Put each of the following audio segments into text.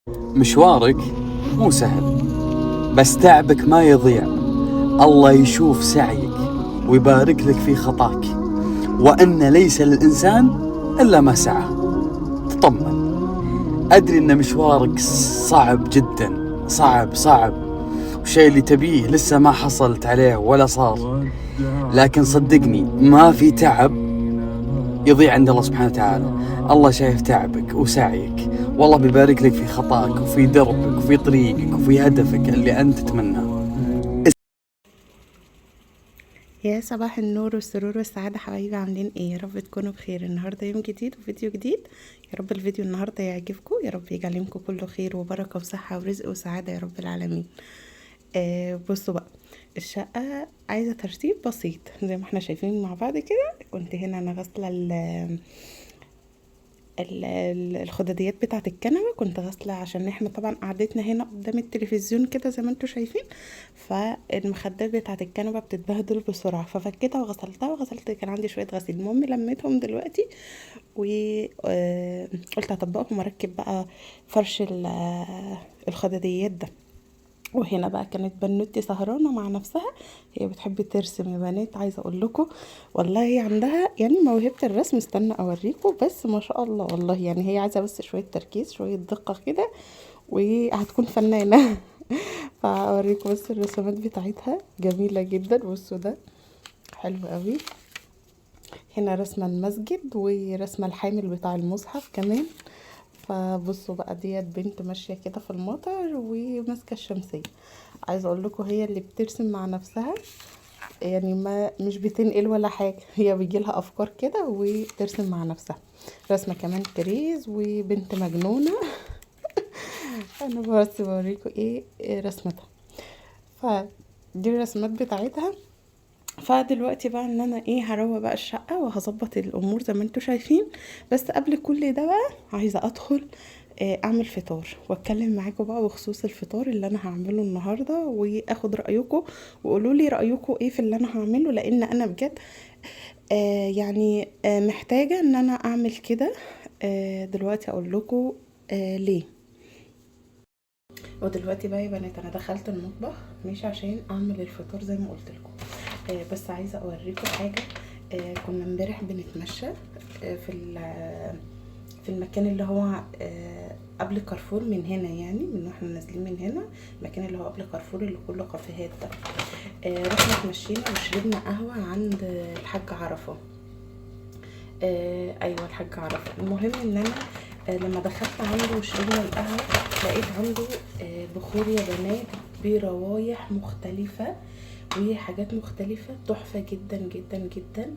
مشوارك مو سهل، بس تعبك ما يضيع. الله يشوف سعيك ويبارك لك في خطاك، وأن ليس للإنسان إلا ما سعى. تطمن، أدري أن مشوارك صعب جدا، صعب، والشيء اللي تبيه لسه ما حصلت عليه ولا صار، لكن صدقني ما في تعب يضيع عند الله سبحانه وتعالى. الله شايف تعبك وسعيك، والله بيبارك لك في خطاك وفي دربك وفي طريقك وفي هدفك اللي أنت تتمناه. يا صباح النور والسرور والسعادة حبايبي، عاملين ايه؟ يا رب تكونوا بخير. النهاردة يوم جديد وفيديو جديد. يا رب الفيديو النهاردة يعجبكم، يا رب يجعل يومكم كله خير وبركة وصحة ورزق وسعادة يا رب العالمين. بصوا بقى، الشقة عايزة ترتيب بسيط زي ما احنا شايفين مع بعض كده. كنت هنا انا غاسلة الخداديات بتاعه الكنبه، كنت غاسله عشان احنا طبعا قعدتنا هنا قدام التلفزيون كده زي ما انتم شايفين، فالمخدات بتاعه الكنبه بتتبهدل بسرعه، ففكيتها وغسلتها وغسلت، كان عندي شويه غسيل. المهم لميتهم دلوقتي وقلت هطبقهم واركب بقى فرش الخداديات ده. وهنا بقى كانت بنوتي سهرانه مع نفسها، هي بتحب ترسم يا بنات. عايزه اقول لكم والله هي عندها يعني موهبه الرسم، استنى اوريكم، بس ما شاء الله والله. يعني هي عايزه بس شويه تركيز شويه دقه كده وهتكون فنانه. فاوريكم بس الرسومات بتاعتها جميله جدا. بصوا ده حلو قوي. هنا رسمه المسجد ورسمه الحامل بتاع المصحف كمان. فبصوا بقى، ديت بنت ماشيه كده في المطر وماسكه الشمسيه. عايزه اقول لكم هي اللي بترسم مع نفسها، يعني ما مش بتنقل ولا حاجه، هي بيجي لها افكار كده وترسم مع نفسها. رسمه كمان كريز وبنت مجنونه. انا بس بوريكم إيه رسمتها. فدي الرسمات بتاعتها. فدلوقتي بقى ان انا هروق بقى الشقه وهظبط الامور زي ما انتم شايفين. بس قبل كل ده بقى عايزه ادخل اعمل فطار واتكلم معاكم بقى بخصوص الفطار اللي انا هعمله النهارده، واخد رايكم وقولوا لي رايكم ايه في اللي انا هعمله، لان انا بجد محتاجه ان انا اعمل كده. دلوقتي اقول لكم ليه. ودلوقتي بقى يا بنات انا دخلت المطبخ مش عشان اعمل الفطار زي ما قلت لكم، بس عايزه اوريكم حاجه. كنا امبارح بنتمشى في المكان اللي هو قبل كارفور من هنا، يعني من واحنا نازلين من هنا، المكان اللي هو قبل كارفور اللي كله كافيهات ده. رحنا اتمشينا وشربنا قهوه عند الحاج عرفه. ايوه الحاج عرفه. المهم ان انا لما دخلت عنده وشربنا القهوه لقيت عنده بخور يا بنات بروايح مختلفه وحاجات مختلفه تحفه جدا جدا جدا.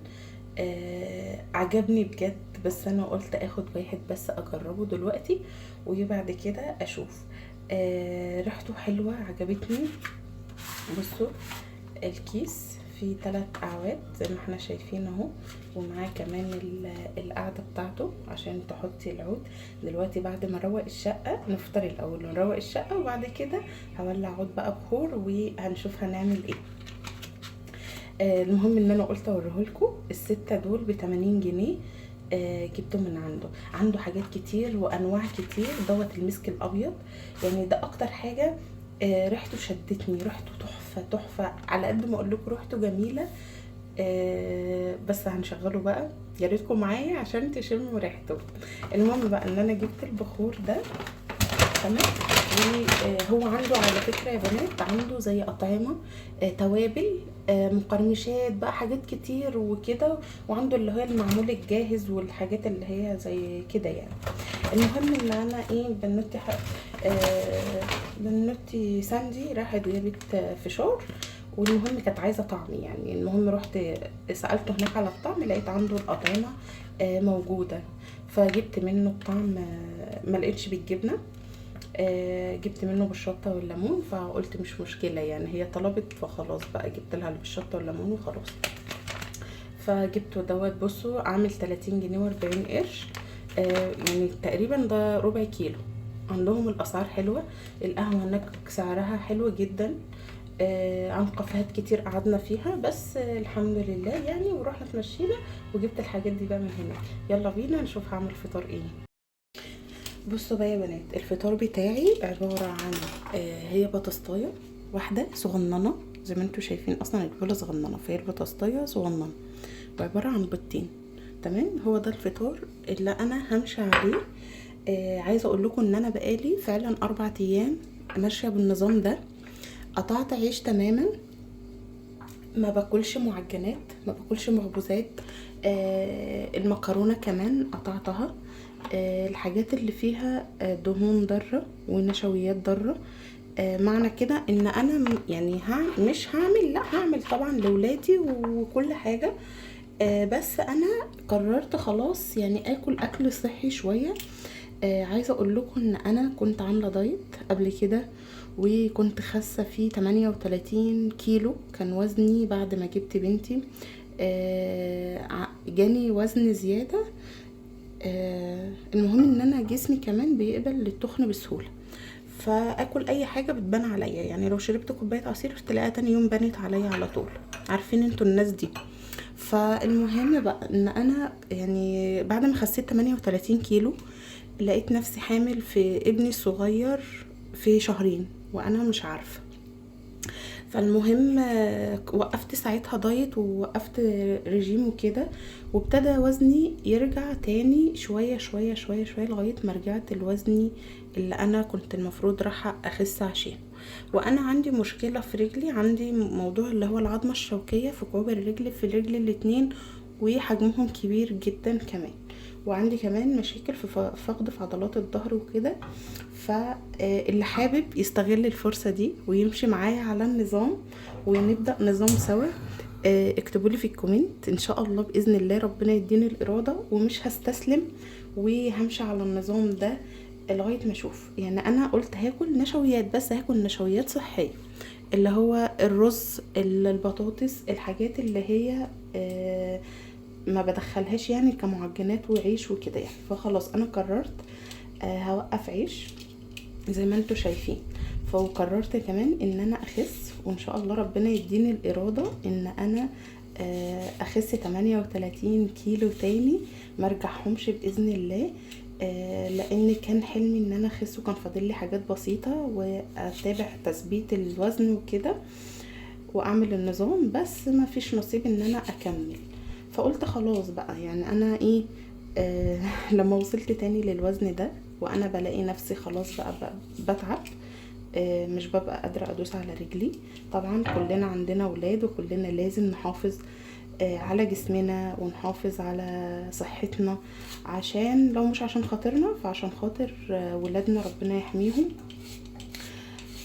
عجبني بجد، بس انا قلت اخد واحد بس اجربه دلوقتي وبعد كده اشوف. ريحته حلوه عجبتني. بصوا الكيس فيه 3 اعواد زي ما احنا شايفين اهو، ومعاه كمان القاعده بتاعته عشان تحطي العود. دلوقتي بعد ما نروق الشقه، نفطر الاول ونروق الشقه وبعد كده هولع عود بقى بخور وهنشوف هنعمل ايه. المهم ان انا قلت اوريهولكوا الستة دول ب80 جنيه. جبته من عنده حاجات كتير وانواع كتير. دوت المسك الابيض، يعني ده اكتر حاجه ريحته شدتني، ريحته تحفه على قد ما اقول لكم ريحته جميله. بس هنشغله بقى، يا ريتكم معايا عشان تشموا ريحته. المهم بقى ان انا جبت البخور ده تمام. وهو عنده على فكره يا بنات عنده زي اطعمه، توابل، مقرمشات بقى، حاجات كتير وكده، وعنده اللي هو المعمول الجاهز والحاجات اللي هي زي كده يعني. المهم ان انا بنوتي ساندي راحت جابت فشار، والمهم كانت عايزه طعم يعني. المهم رحت سالته هناك على الطعم، لقيت عنده الاطعمه موجوده، فجبت منه الطعم. ما لقيتش بالجبنه، جبت منه بالشطه والليمون، فقلت مش مشكله يعني هي طلبت فخلاص بقى جبت لها بالشطه والليمون وخلاص. فجبته دوت. بصوا عامل 30 جنيه و40 قرش، يعني تقريبا ده ربع كيلو. عندهم الاسعار حلوه، القهوه هناك سعرها حلو جدا. عن كافيهات كتير قعدنا فيها، بس الحمد لله يعني. ورحنا اتمشينا وجبت الحاجات دي بقى من هناك. يلا بينا نشوف هعمل فطار ايه. بصوا بقى يا بنات، الفطار بتاعي عبارة عن هي بطاطاية واحدة صغننة زي ما انتوا شايفين، اصلا البولة صغننة فهي البطاطاية صغننة، وعبارة عن بيضتين. تمام، هو ده الفطار اللي انا همشي عليه. عايزة اقول لكم ان انا بقالي فعلا 4 ايام ماشية بالنظام ده. قطعت عيش تماما، ما باكلش معجنات، ما باكلش مخبوزات. المكرونه كمان قطعتها. الحاجات اللي فيها دهون ضاره ونشويات ضاره. معنى كده ان انا يعني مش هعمل، لا هعمل طبعا لولادي وكل حاجه. بس انا قررت خلاص يعني اكل صحي شويه. عايزه اقول لكم ان انا كنت عامله دايت قبل كده، وكنت خاسه فيه 38 كيلو كان وزني بعد ما جبت بنتي. جاني وزن زياده. المهم ان انا جسمي كمان بيقبل للتخن بسهوله، فاكل اي حاجه بتبان عليا. يعني لو شربت كوبايه عصير تلاقيها تاني يوم بانت عليا على طول. عارفين انتوا الناس دي. فالمهم بقى ان انا يعني بعد ما خسيت 38 كيلو لقيت نفسي حامل في ابني الصغير في شهرين وانا مش عارفه. فالمهم وقفت ساعتها دايت ووقفت رجيم وكده، وابتدى وزني يرجع تاني شوية شوية شوية شوية لغاية ما رجعت لوزني اللي انا كنت المفروض رايحة اخس عشان. وانا عندي مشكلة في رجلي، عندي موضوع اللي هو العظمة الشوكية في كوع الرجل، في الرجل الاتنين، وحجمهم كبير جدا كمان. وعندي كمان مشاكل في فقد في عضلات الظهر وكده. فاللي حابب يستغل الفرصة دي ويمشي معايا على النظام ونبدأ نظام سوا، اكتبوا لي في الكومنت ان شاء الله باذن الله ربنا يديني الاراده ومش هستسلم، وهمشي على النظام ده لغايه ما اشوف. يعني انا قلت هاكل نشويات، بس هاكل نشويات صحيه، اللي هو الرز، البطاطس، الحاجات اللي هي ما بدخلهاش يعني كمعجنات وعيش وكده يعني. فخلاص انا قررت هوقف عيش زي ما انتوا شايفين. فقررت كمان ان انا اخس، وان شاء الله ربنا يديني الاراده ان انا اخس 38 كيلو تاني ما ارجعهمش باذن الله. لان كان حلمي ان انا اخس، وكان فاضل لي حاجات بسيطه واتابع تثبيت الوزن وكده واعمل النظام، بس ما فيش نصيب ان انا اكمل. فقلت خلاص بقى يعني انا ايه، لما وصلت تاني للوزن ده وانا بلاقي نفسي خلاص بقى بتعب، مش ببقى قادرة ادوس على رجلي. طبعا كلنا عندنا ولاد وكلنا لازم نحافظ على جسمنا ونحافظ على صحتنا، عشان لو مش عشان خاطرنا فعشان خاطر ولادنا ربنا يحميهم.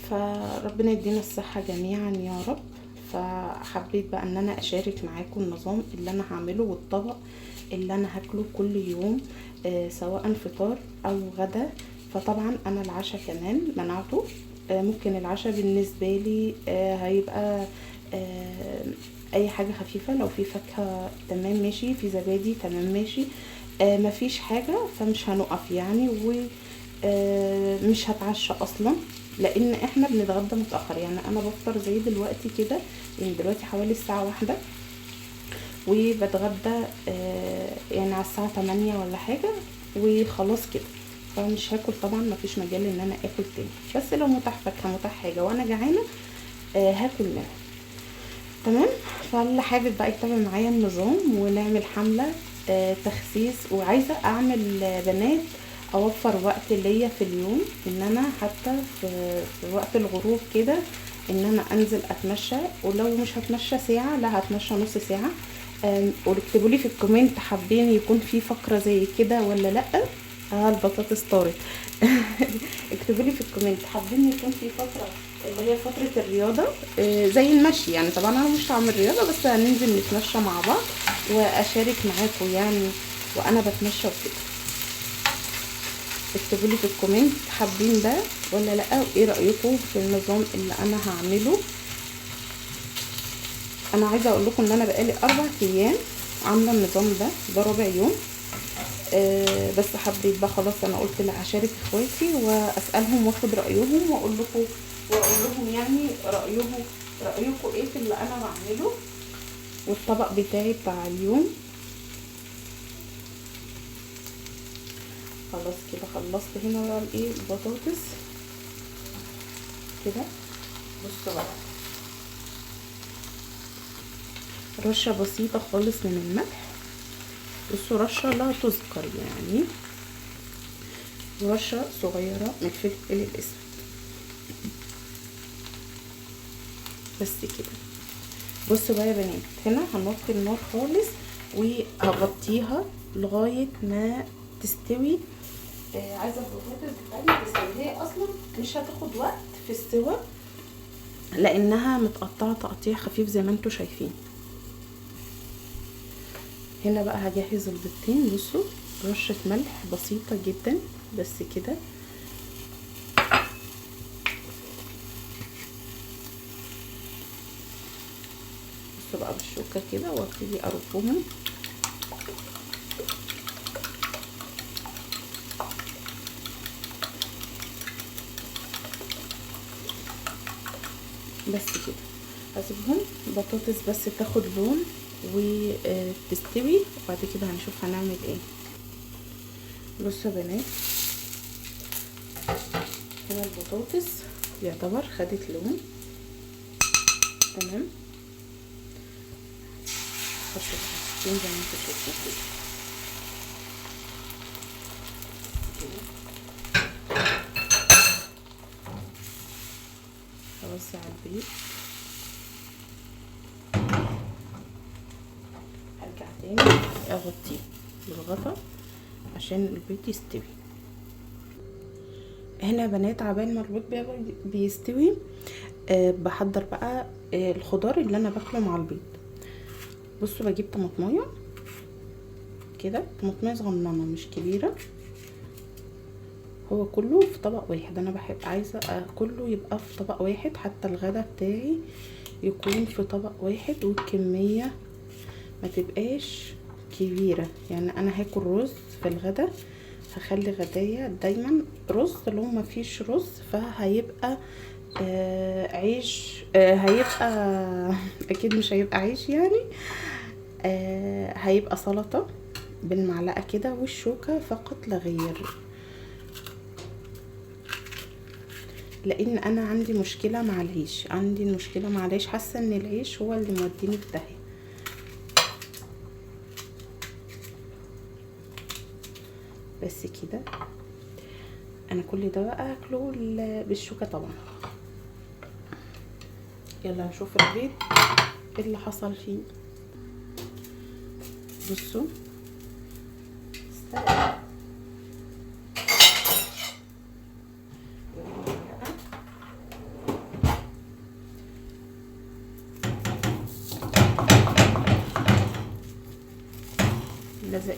فربنا يدينا الصحة جميعا يا رب. فحبيت بقى ان انا اشارك معاكم النظام اللي انا هعمله والطبق اللي انا هاكله كل يوم، سواء فطار او غدا. فطبعا انا العشاء كمان منعته. ممكن العشاء بالنسبة لي هيبقى اي حاجة خفيفة، لو في فاكهة تمام ماشي، في زبادي تمام ماشي، مفيش حاجة فمش هنقف يعني. ومش هتعشى اصلا لان احنا بنتغدى متأخر. يعني انا بفطر زي دلوقتي كده، يعني دلوقتي حوالي الساعة 1 وبتغدى يعني على الساعة 8 ولا حاجة وخلاص كده. فمش هاكل طبعا، مفيش مجال ان انا اكل تاني، بس لو متاح فاكهة متاح حاجة وانا جعانة هاكل منها. تمام. فاللي حابب بقى يتابع معايا النظام ونعمل حملة تخسيس. وعايزة اعمل بنات اوفر وقت ليا في اليوم، ان انا حتى في وقت الغروب كده ان انا انزل اتمشى، ولو مش هتمشى ساعة لا هتمشى نص ساعة. واكتبوا لي في الكومنت حابين يكون في فقرة زي كده ولا لا. البطاطس طارت. اكتبوا لي في الكومنت حابين يكون في فترة اللي هي فترة الرياضة زي المشي. يعني طبعا انا مش هعمل رياضة، بس هننزل نتمشى مع بعض واشارك معاكم يعني وانا بتمشى وكده. اكتبوا لي في الكومنت حابين ده ولا لا، وايه رأيكم في النظام اللي انا هعمله. انا عايزه اقول لكم ان انا بقالي 4 ايام عامله النظام ده رابع يوم. بس حبيت بقى خلاص، انا قلت لا هشارك اخواتي واسالهم واخد رايهم واقول لهم يعني رايكم ايه في اللي انا بعمله. والطبق بتاعي بتاع اليوم خلاص كده خلصت هنا بقى الايه البطاطس كده. بصوا بقى رشه بسيطه خالص من الملح، بصوا رشه لا تذكر يعني، ورشه صغيره من الفلفل الاسود بس كده. بصوا بقى يا بنات، هنا هنوطي النار خالص وهغطيها لغايه ما تستوي. عايزه البطاطس بتاعتي تستوي، هي اصلا مش هتاخد وقت في السوا لانها متقطعه تقطيع خفيف زي ما انتم شايفين. هنا بقى هجهز البيضتين، بصوا رشه ملح بسيطه جدا بس كده. بصوا بقى بالشوكه كده وابتدي اربهم. بس كده هسيبهم بطاطس بس تاخد لون وتستوي، وبعد كده هنشوف هنعمل ايه. بصوا يا بنات، هنا البطاطس يعتبر خدت لون تمام. بصوا بقى زي ما انتوا شايفين كده. هوزع البيض، هرجع تاني اغطيه بالغطا عشان البيض يستوي. هنا يا بنات عبال ما البيض بيستوي بحضر بقى الخضار اللي انا باكله مع البيض. بصوا بجيب طماطمايه كده، طماطمايه صغننه مش كبيره، هو كله في طبق واحد. انا عايزه كله يبقى في طبق واحد، حتى الغدا بتاعي يكون في طبق واحد، والكميه ما تبقاش كبيره. يعني انا هاكل رز في الغدا، هخلي غدايا دايما رز. لو ما فيش رز فهيبقى عيش، هيبقى اكيد مش هيبقى عيش يعني، هيبقى سلطه بالمعلقه كده والشوكه فقط لا غير. لان انا عندي مشكله مع العيش، حاسه ان العيش هو اللي موديني في داهيه. بس كده انا كل ده بقى اكله بالشوكه طبعا. يلا نشوف البيض ايه اللي حصل فيه. بصوا لزقت.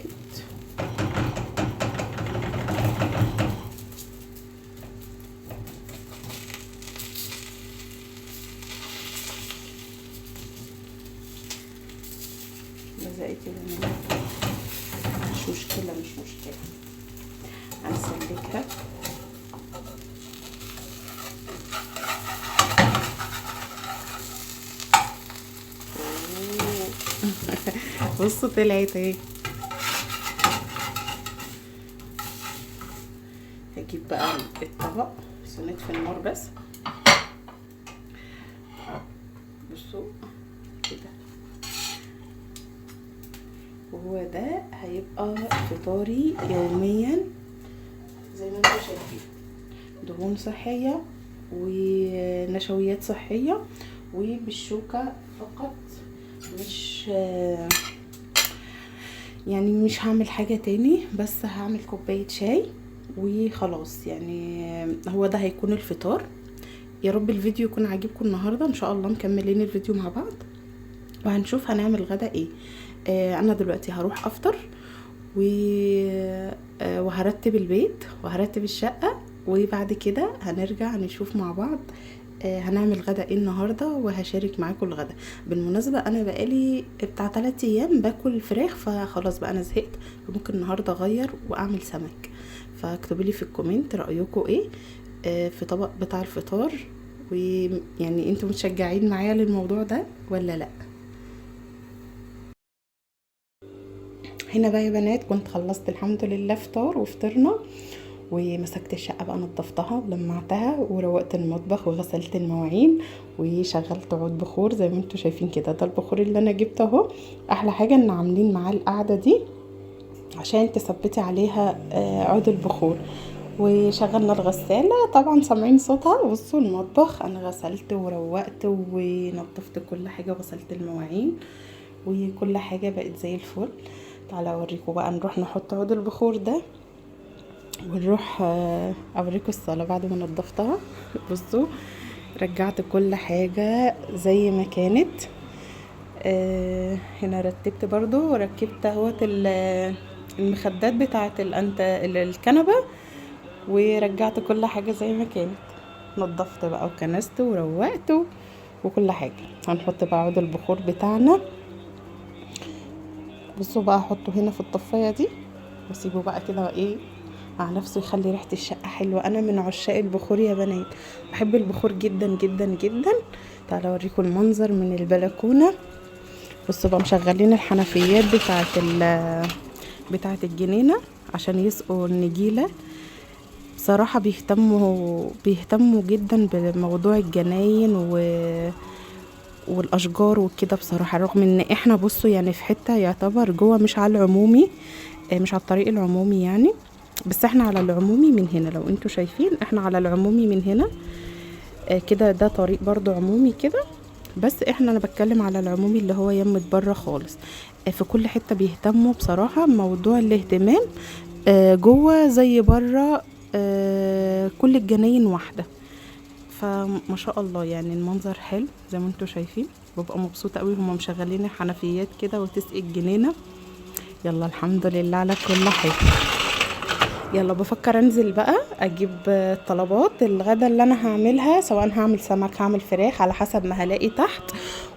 لزقت مش مشكلة هنسلكها. بصوا طلعت اهي. هجيب بقى الطبق بس نطفي النار بس. بصوا كده، وهو ده هيبقى فطاري يوميا زي ما انتم شايفين. دهون صحية ونشويات صحية وبالشوكة فقط، مش يعني مش هعمل حاجة تاني، بس هعمل كوباية شاي وخلاص. يعني هو ده هيكون الفطار. يا رب الفيديو يكون عاجبكم النهاردة. ان شاء الله مكملين الفيديو مع بعض وهنشوف هنعمل غدا ايه. انا دلوقتي هروح افطر وهرتب البيت وهرتب الشقة، وبعد كده هنرجع نشوف مع بعض هنعمل غدا ايه النهارده، وهشارك معاكم الغدا. بالمناسبه انا بقالي بتاع 3 ايام باكل فراخ، فخلاص بقى انا زهقت، ممكن النهارده اغير واعمل سمك. فاكتبوا لي في الكومنت رايكم ايه في طبق بتاع الفطار، ويعني انتوا متشجعين معايا للموضوع ده ولا لا. هنا بقى يا بنات كنت خلصت الحمد لله فطار وفطرنا، ومسكت الشقة بقى نظفتها ولمعتها وروقت المطبخ وغسلت المواعين وشغلت عود بخور زي ما انتوا شايفين كده. ده البخور اللي انا جبته اهو. احلى حاجة ان عاملين معاه القعدة دي عشان تثبتي عليها عود البخور. وشغلنا الغسالة طبعا سامعين صوتها. بصوا المطبخ انا غسلت وروقت ونظفت كل حاجة وغسلت المواعين وكل حاجة بقت زي الفل. تعالى اوريكم بقى، نروح نحط عود البخور ده ونروح اوريكم الصالة بعد ما نظفتها. بصوا رجعت كل حاجة زي ما كانت. هنا رتبت برضو وركبت اهوت المخدات بتاعه الكنبه، ورجعت كل حاجه زي ما كانت. نظفت بقى وكنست وروقت وكل حاجه. هنحط بقى عود البخور بتاعنا. بصوا بقى احطه هنا في الطفايه دي واسيبه بقى كده ايه مع نفسه يخلي ريحه الشقه حلوه. انا من عشاق البخور يا بنات، بحب البخور جدا جدا جدا. تعالوا اوريكم المنظر من البلكونه. بصوا بقى مشغلين الحنفيات بتاعه الجنينه عشان يسقوا النجيله. بصراحه بيهتموا جدا بموضوع الجناين والاشجار وكده بصراحه. رغم ان احنا بصوا يعني في حته يعتبر جوه مش على العمومي، مش على الطريق العمومي يعني، بس احنا على العمومي من هنا. لو انتوا شايفين احنا على العمومي من هنا كده. ده طريق برضو عمومي كده، بس انا بتكلم على العمومي اللي هو يمت بره خالص. في كل حته بيهتموا بصراحه موضوع الاهتمام جوه زي بره. كل الجناين واحده، فما شاء الله يعني المنظر حلو زي ما انتوا شايفين. ببقى مبسوطه قوي هما مشغلين الحنفيات كده وتسقي الجنينه. يلا الحمد لله على كل حاجه. يلا بفكر انزل بقى اجيب طلبات الغدا اللي انا هعملها، سواء هعمل سمك هعمل فراخ على حسب ما هلاقي تحت،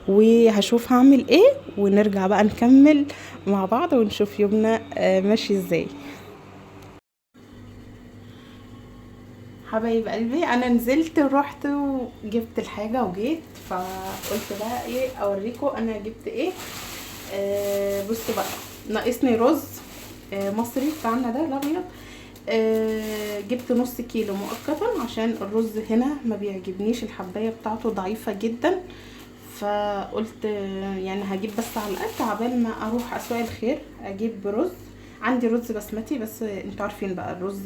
وهشوف هعمل ايه ونرجع بقى نكمل مع بعض ونشوف يومنا ماشي ازاي. حبايب قلبي انا نزلت ورحت وجبت الحاجه وجيت، فقلت بقى ايه اوريكم انا جبت ايه. بصوا بقى ناقصني رز مصري بتاعنا ده الابيض. جبت نص كيلو مؤقتا عشان الرز هنا ما بيعجبنيش، الحبايه بتاعته ضعيفه جدا. فقلت يعني هجيب بس على القد عبال ما اروح اسواق الخير اجيب رز. عندي رز بسمتي بس انتوا عارفين بقى الرز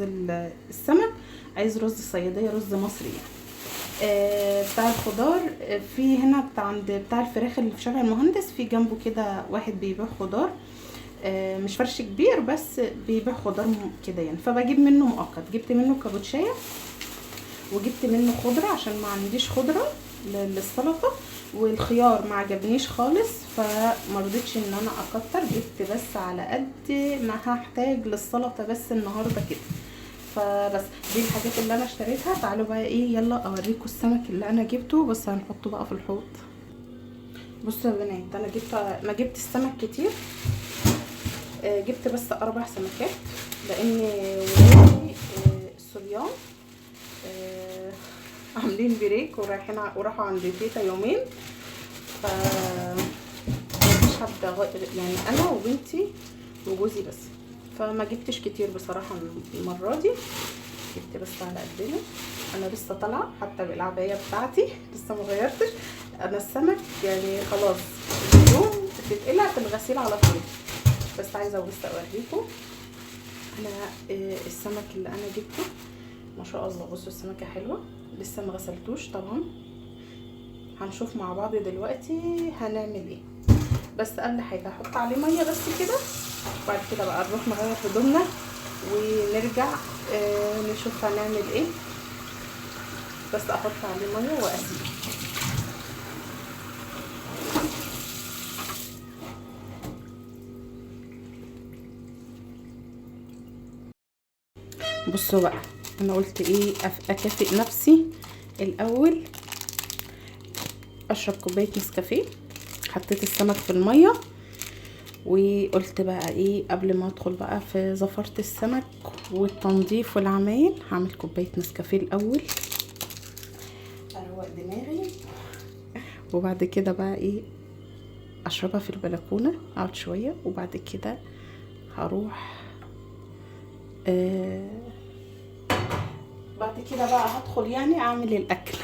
السمك عايز رز صياديه، رز مصري يعني. بتاع الخضار في هنا بتاع الفراخ اللي في شارع المهندس، في جنبه كده واحد بيبيع خضار مش فرش كبير بس بيبيع خضار كده يعني، فبجيب منه مؤقت. جبت منه كابوتشايه وجبت منه خضره عشان ما عنديش خضره للسلطه، والخيار ما عجبنيش خالص فما رضيتش ان انا اكتر، جبت بس على قد ما هحتاج للسلطه بس النهارده كده. فبس دي الحاجات اللي انا اشتريتها. تعالوا بقى ايه يلا اوريكم السمك اللي انا جبته، بس هنحطه بقى في الحوض. بصوا يا بنات انا ما جبت السمك كتير، جبت بس 4 سمكات لان ولادي الصبيان عاملين بريك وراحوا عند تيتا يومين، ف مش حد يعني انا وبنتي وجوزي بس، فما جبتش كتير بصراحه المره دي. جبت بس على قدنا. انا لسه طالعه حتى بالعبايه بتاعتي لسه ما غيرتش. انا السمك يعني خلاص اليوم بتتقلع في الغسيل على طول، بس عايزه بس اوريكم انا السمك اللي انا جبته ما شاء الله. بصوا السمكه حلوه لسه ما غسلتوش طبعا، هنشوف مع بعض دلوقتي هنعمل ايه. بس اقل حاجه هحط عليه ميه بس كده، وبعد كده بقى نروح نغير هدومنا ونرجع نشوف هنعمل ايه. بس احط عليه ميه واسيبه. بصوا بقى انا قلت ايه اكافئ نفسي الاول، اشرب كوبايه نسكافيه. حطيت السمك في الميه وقلت بقى ايه قبل ما ادخل بقى في زفرة السمك والتنظيف والعمايل هعمل كوبايه نسكافيه الاول اروق دماغي، وبعد كده بقى ايه اشربها في البلكونه اقعد شويه، وبعد كده هروح بعد كده بقى هدخل يعني اعمل الاكل.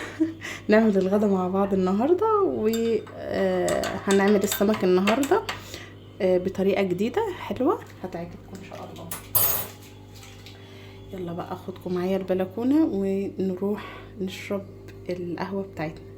نعمل الغدا مع بعض النهارده، وهنعمل السمك النهارده بطريقه جديده حلوه هتعجبكم ان شاء الله. يلا بقى اخدكم معايا البلكونه ونروح نشرب القهوه بتاعتنا.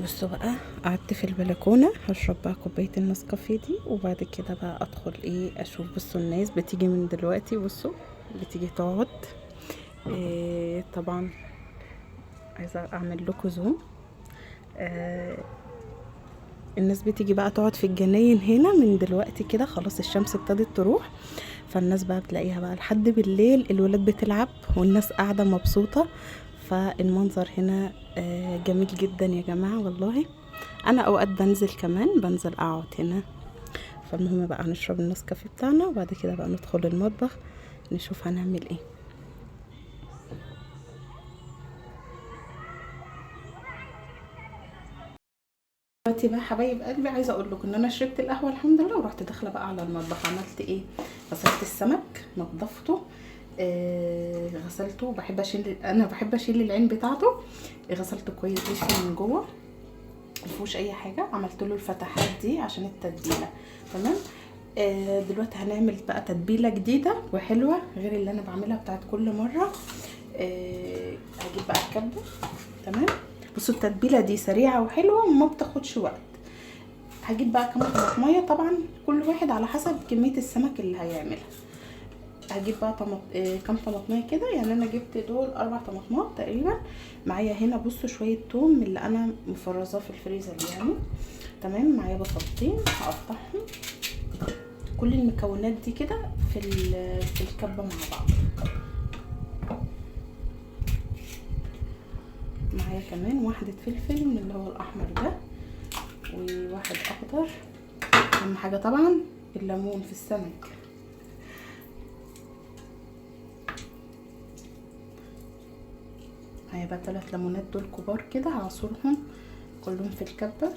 بصوا بقى، قعدت في البلكونه هشرب بقى كوبايه النسكافيه دي، وبعد كده بقى ادخل اشوف. بصوا الناس بتيجي من دلوقتي، بصوا بتيجي تقعد. طبعا عايزه اعمل لكم زوم. الناس بتيجي بقى تقعد في الجناين هنا من دلوقتي كده، خلاص الشمس ابتدت تروح، فالناس بقى بتلاقيها بقى لحد بالليل الولاد بتلعب والناس قاعده مبسوطه. فالمنظر هنا جميل جدا يا جماعه والله. انا اوقات بنزل كمان، بنزل اقعد هنا. فالمهم بقى هنشرب النسكافيه بتاعنا، وبعد كده بقى ندخل المطبخ نشوف هنعمل ايه. دلوقتي بقى حبايب قلبي، عايزه اقول لكم ان انا شربت القهوه الحمد لله، ورحت داخله بقى على المطبخ. عملت ايه؟ غسلت السمك، نضفته، غسلته. انا بحب اشيل العين بتاعته. غسلته كويس جدا من جوه، مفيهوش اي حاجه. عملت له الفتحات دي عشان التتبيله. تمام. دلوقتي هنعمل بقى تتبيله جديده وحلوه غير اللي انا بعملها بتاعت كل مره. هجيب بقى الكبه. تمام. بصوا التتبيله دي سريعه وحلوه وما بتاخدش وقت. هجيب بقى كام طماطميه، طبعا كل واحد على حسب كميه السمك اللي هيعملها. هجيب بقى كام طماطميه كده، يعني انا جبت دول 4 طماطمات تقريبا. معايا هنا بصوا شويه توم اللي انا مفرزاه في الفريزر يعني. تمام. معايا بصلتين هقطعهم. كل المكونات دي كده في الكبه مع بعض. معايا كمان واحدة فلفل من اللي هو الأحمر ده، وواحد أخضر. أهم حاجة طبعا الليمون في السمك. معايا بقى 3 ليمونات دول كبار كده، هعصرهم كلهم في الكبة.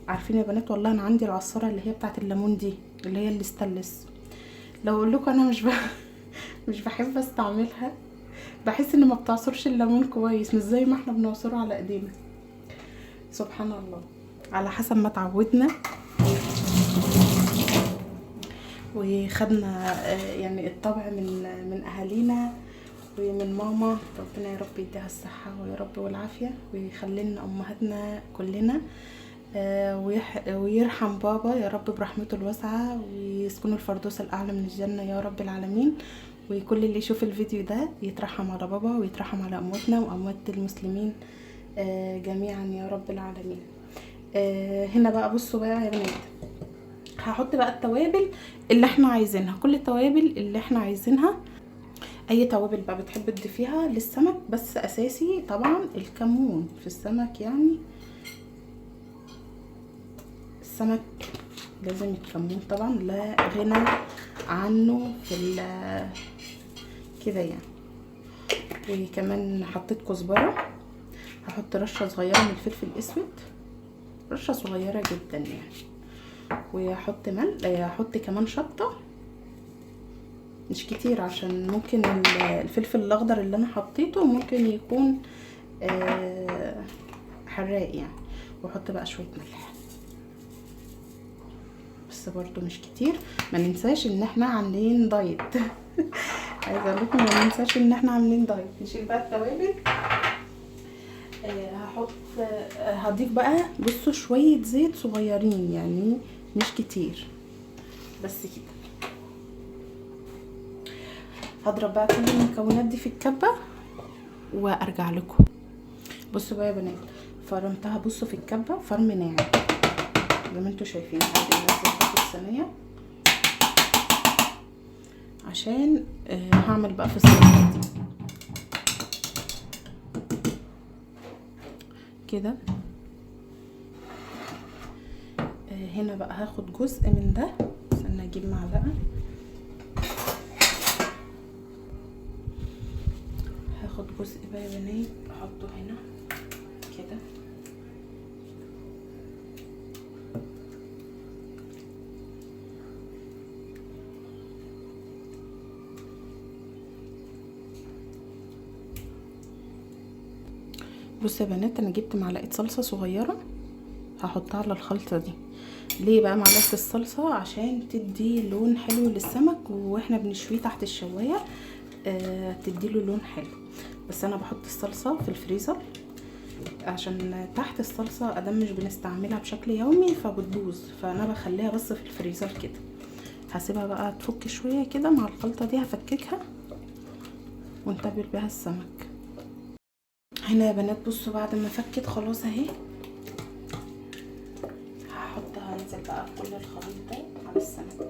عارفين يا بنات، والله أنا عندي العصارة اللي هي بتاعت الليمون دي، اللي هي الاستانلس. لو اقول لكم انا مش بحب استعملها. بحس ان ما بتعصرش الليمون كويس، مش زي ما احنا بنعصره على ايدينا. سبحان الله، على حسب ما اتعودنا وخدنا يعني الطبع من اهالينا ومن ماما. ربنا يا رب يديها الصحه ويا رب والعافيه، ويخلي لنا امهاتنا كلنا، ويرحم بابا يا رب برحمته الواسعة، ويسكنوا الفردوس الأعلى من الجنة يا رب العالمين. وكل اللي يشوف الفيديو ده يترحم على بابا ويترحم على أمواتنا وأموات المسلمين جميعا يا رب العالمين. هنا بقى بصوا بقى يا بنات، هحط بقى التوابل اللي احنا عايزينها. كل التوابل اللي احنا عايزينها، اي توابل بقى بتحب تضيفيها للسمك، بس اساسي طبعا الكمون في السمك. يعني السمك لازم الكمون طبعا، لا غنى عنه في كده يعني. وكمان حطيت كزبره، هحط رشه صغيره من الفلفل الاسود، رشه صغيره جدا يعني. وهحط هحط كمان شطه مش كتير، عشان ممكن الفلفل الاخضر اللي انا حطيته ممكن يكون حراق يعني. واحط بقى شويه ملح بس برضو مش كتير. ما ننساش ان احنا عاملين دايت. عايزه اقول لكم ما ننساش ان احنا عاملين دايت. نشيل بقى التوابل. هضيف بقى بصوا شويه زيت صغيرين يعني مش كتير، بس كده. هضرب بقى كل المكونات دي في الكبه وارجع لكم. بصوا بقى يا بنات، فرمتها بصوا في الكبه فرم ناعم زي ما انتوا شايفين. هدي الناس في الصينيه عشان هعمل بقى في الصينيه دي كده. هنا بقى هاخد جزء من ده، استنى اجيب معلقه. هاخد جزء بقى يا بنات احطه هنا كده. بصوا يا بنات، انا جبت معلقه صلصه صغيره هحطها على الخلطه دي. ليه بقى معلقه الصلصه؟ عشان تدي لون حلو للسمك واحنا بنشويه تحت الشوايه، تديله لون حلو. بس انا بحط الصلصه في الفريزر عشان تحت الصلصه ادام مش بنستعملها بشكل يومي فبتبوظ، فانا بخليها بس في الفريزر كده. هسيبها بقى تفك شويه كده مع الخلطه دي، هفككها ونتبل بيها السمك. هنا يا بنات بصوا بعد ما فكت خلاص اهي، هنزل بقى كل الخليط ده على السمك.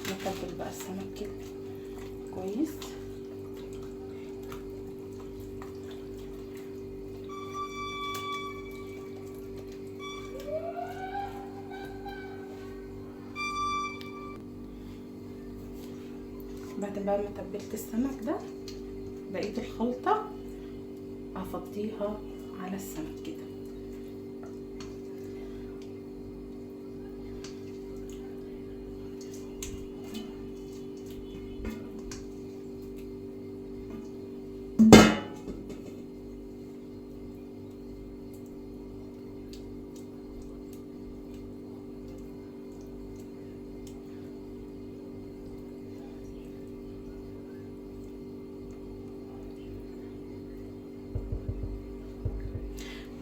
نتبل بقى السمك كده كويس. بعد بقى ما تبلت السمك ده، بقية الخلطة هفضيها على السمك كده.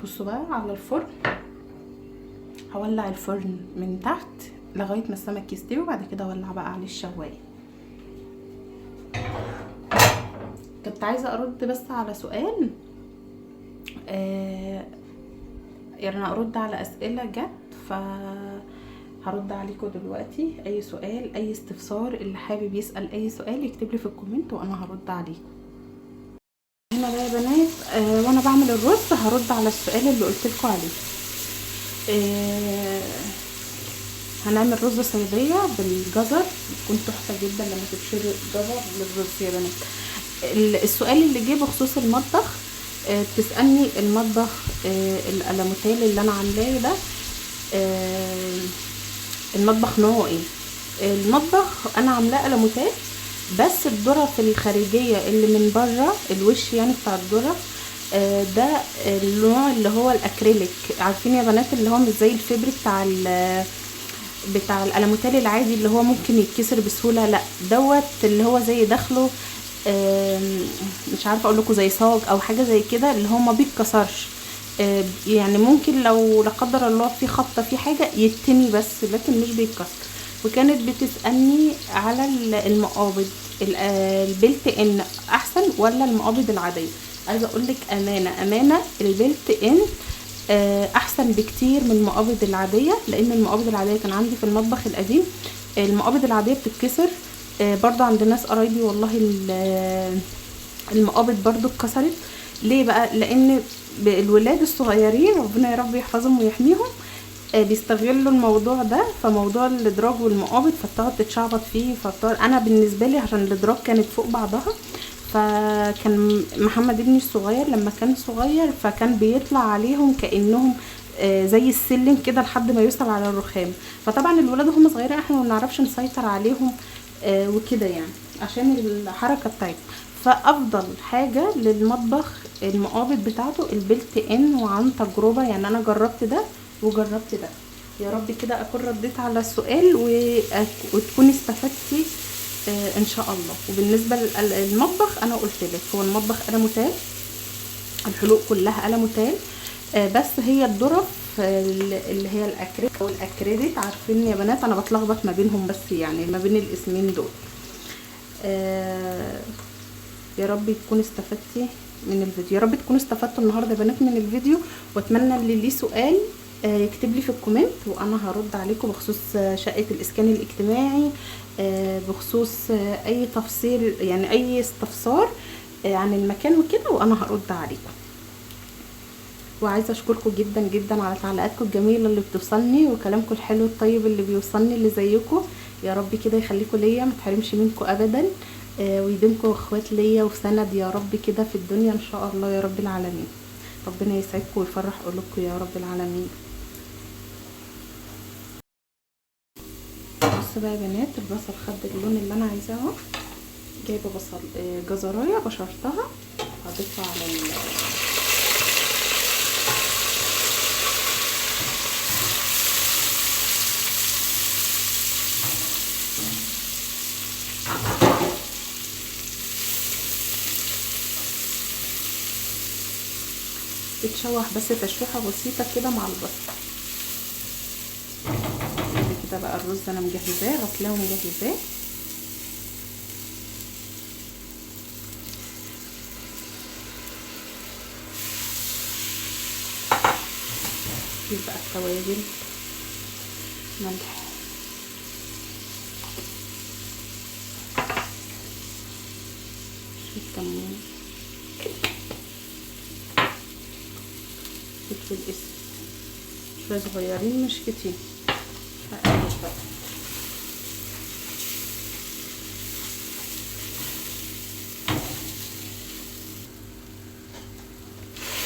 بصوا بقى على الفرن، هولع الفرن من تحت لغايه ما السمك يستوي، وبعد كده اولع بقى عليه الشوايه. كنت عايزه ارد بس على سؤال، يعني ارد على اسئله جت، هرد عليكم دلوقتي. اي سؤال اي استفسار، اللي حابب يسال اي سؤال يكتب لي في الكومنت وانا هرد عليه. هنا بقى يا بنات وانا بعمل الرز هرد على السؤال اللي قلت لكم عليه. هنعمل رز صياديه بالجزر، بتكون تحفه جدا لما تبشري الجزر للرز يا بنات. السؤال اللي جه بخصوص المطبخ، بتسالني المطبخ الالموتيل اللي انا عاملاه ده المطبخ نوعه ايه؟ المطبخ انا عاملاه الموتيل، بس الذره في الخارجيه اللي من بره الوش يعني بتاع الذره ده النوع اللي هو الاكريليك. عارفين يا بنات اللي هو مش زي الفبري بتاع الالموتيل العادي اللي هو ممكن يتكسر بسهوله، لا دوت اللي هو زي داخله مش عارفه اقول لكم زي صاج او حاجه زي كده، اللي هو ما بيتكسرش. يعني ممكن لو لا قدر الله في خبطه في حاجه يتني بس، لكن مش بيتكسر. وكانت بتسالني على المقابض البلت ان احسن ولا المقابض العاديه. عايزه اقول لك امانه البلت ان احسن بكتير من المقابض العاديه، لان المقابض العاديه كان عندي في المطبخ القديم المقابض العاديه بتتكسر. برضو عند ناس قرايبي والله المقابض برضو اتكسرت. ليه بقى؟ لان الولاد الصغيرين ربنا يا رب يحفظهم ويحميهم بيستغلوا الموضوع ده، فموضوع الادراج والمقابض فبتقعد تتشعبط فيه. انا بالنسبه لي عشان الادراج كانت فوق بعضها، فكان محمد ابني الصغير لما كان صغير فكان بيطلع عليهم كانهم زي السلم كده لحد ما يوصل على الرخام. فطبعا الولاد هم صغيرين احنا ما بنعرفش نسيطر عليهم وكده يعني عشان الحركه بتاعتهم. فافضل حاجه للمطبخ المقابض بتاعته البلت ان، وعن تجربه يعني انا جربت ده وجربت ده. يا رب كده اكون رديت على السؤال وتكوني استفدتي ان شاء الله. وبالنسبه للمطبخ انا قلت لك هو المطبخ الموتيل، الحلوق كلها الموتيل، بس هي الظرف اللي هي الاكريليك او الاكريليك. عارفين يا بنات انا بتلخبط ما بينهم، بس يعني ما بين الاسمين دول. يا رب تكونوا استفدتي من الفيديو، يا رب تكونوا استفدتوا النهارده يا بنات من الفيديو. واتمنى اللي ليه سؤال يكتب لي في الكومنت وانا هرد عليكم بخصوص شقة الاسكان الاجتماعي، بخصوص اي تفصيل يعني اي استفسار عن المكان وكده، وانا هرد عليكم. وعايزه اشكركم جدا جدا على تعليقاتكم الجميله اللي بتوصلني وكلامكم الحلو الطيب اللي بيوصلني اللي زيكم. يا رب كده يخليكم ليا، ما تحرمش منكم ابدا، ويديمكم اخوات ليا وسند يا رب كده في الدنيا ان شاء الله يا رب العالمين. ربنا يسعدكم ويفرح قلوبكم يا رب العالمين. بصوا بقى يا بنات، البصل خد اللون اللي انا عايزاه اهو. جايبه بصل جزرايه بشرتها هضيفها على تتشوح بس تشويحه بسيطه كده مع البصل. كده بقى الرز انا مجهزاه، غسلاه ومجهزاه. نجيب بقى التوابل، ملح، شويه كمون، فلفل اسود شويه صغيرين مش كتير. هقلب بقى.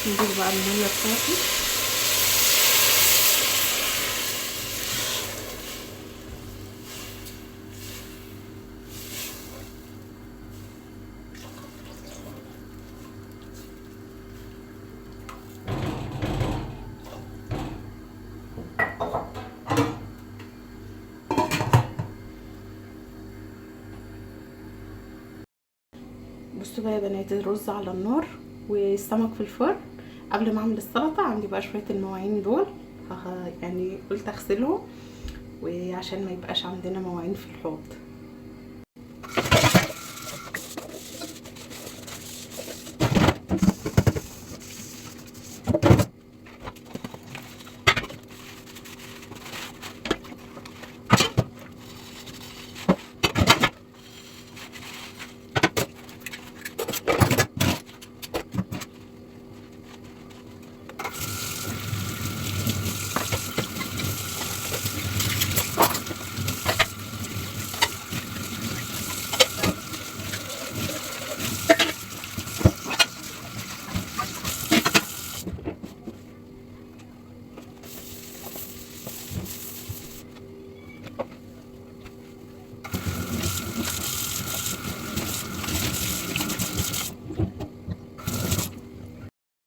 نجيب بقى الميه بتاعتي. بصوا بقى يا بنات، الرز على النار والسمك في الفرن. قبل ما اعمل السلطه عندي بقى شويه المواعين دول، يعني قلت اغسلهم وعشان ما يبقاش عندنا مواعين في الحوض.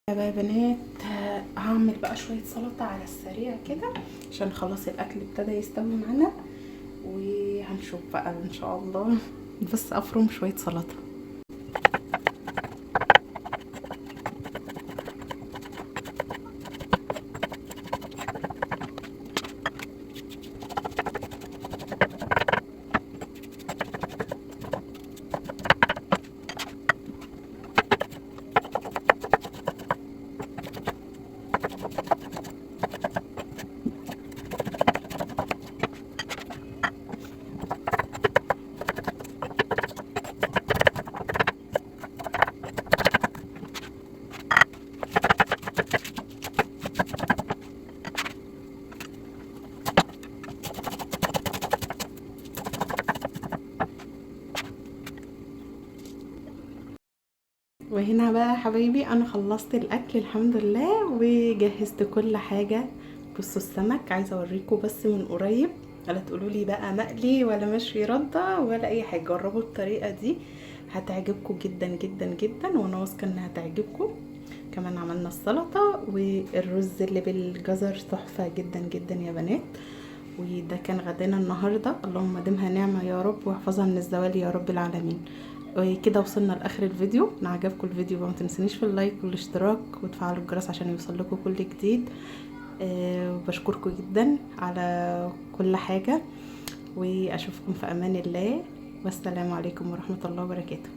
بقى يا بنات هعمل بقى شويه سلطه على السريع كده عشان خلاص الاكل ابتدى يستوي معانا، وهنشوف بقى ان شاء الله. بس افرم شويه سلطه. وهنا بقى حبايبي انا خلصت الاكل الحمد لله وجهزت كل حاجه. بصوا السمك عايزه اوريكم بس من قريب، ولا تقولوا لي بقى مقلي ولا مشوي رده ولا اي حاجه. جربوا الطريقه دي هتعجبكم جدا جدا جدا، وانا واثقه انها هتعجبكم. كمان عملنا السلطه والرز اللي بالجزر تحفه جدا جدا يا بنات. وده كان غدانا النهارده، اللهم ديمها نعمه يا رب واحفظها من الزوال يا رب العالمين. وكده وصلنا لاخر الفيديو. لو عجبكم الفيديو ما تنسونيش في اللايك والاشتراك وتفعلوا الجرس عشان يوصل لكم كل جديد. وبشكركم جدا على كل حاجه، واشوفكم في امان الله، والسلام عليكم ورحمه الله وبركاته.